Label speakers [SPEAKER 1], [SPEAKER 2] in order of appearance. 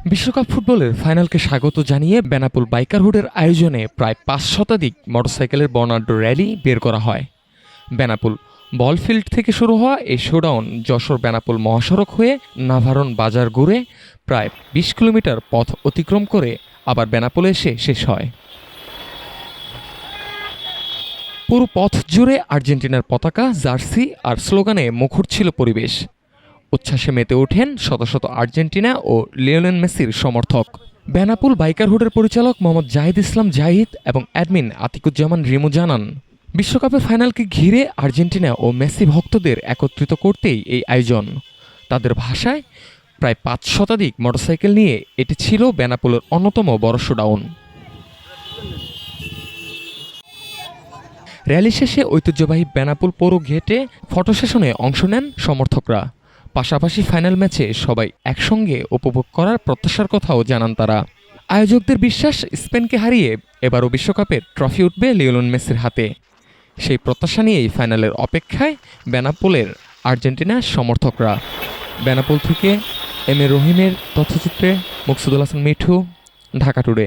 [SPEAKER 1] বিশ্বকাপ ফুটবলের ফাইনালকে স্বাগত জানিয়ে বেনাপোল বাইকারহুডের আয়োজনে প্রায় ৫ শতাধিক মোটরসাইকেলের বর্ণাঢ্য র্যালি বের করা হয়। বেনাপোল বলফিল্ড থেকে শুরু হওয়া এই শোডাউন যশোর বেনাপোল মহাসড়ক হয়ে নাভারণ বাজার ঘুরে প্রায় ২০ কিলোমিটার পথ অতিক্রম করে আবার বেনাপোলে এসে শেষ হয়। পুরো পথ জুড়ে আর্জেন্টিনার পতাকা, জার্সি আর স্লোগানে মুখর ছিল পরিবেশ। উচ্ছ্বাসে মেতে ওঠেন শত শত আর্জেন্টিনা ও লিওনেল মেসির সমর্থক। বেনাপোল বাইকারহুডের পরিচালক মোহাম্মদ জাহিদ ইসলাম জাহিদ এবং অ্যাডমিন আতিকুজ্জামান রিমু জানান, বিশ্বকাপের ফাইনালকে ঘিরে আর্জেন্টিনা ও মেসি ভক্তদের একত্রিত করতেই এই আয়োজন। তাদের ভাষায় প্রায় ৫ শতাধিক মোটরসাইকেল নিয়ে এটি ছিল বেনাপোলের অন্যতম বড় শোডাউন। র্যালি শেষে ঐতিহ্যবাহী বেনাপোল পৌর গেটে ফটো সেশনে অংশ নেন সমর্থকরা। পাশাপাশি ফাইনাল ম্যাচে সবাই একসঙ্গে উপভোগ করার প্রত্যাশার কথাও জানান তারা। আয়োজকদের বিশ্বাস, স্পেনকে হারিয়ে এবারও বিশ্বকাপের ট্রফি উঠবে লিওনেল মেসির হাতে। সেই প্রত্যাশা নিয়েই ফাইনালের অপেক্ষায় বেনাপোলের আর্জেন্টিনার সমর্থকরা। বেনাপোল থেকে এম এ রহিমের তথ্যচিত্রে মুকসুদুল হাসান মিঠু, ঢাকা টুডে।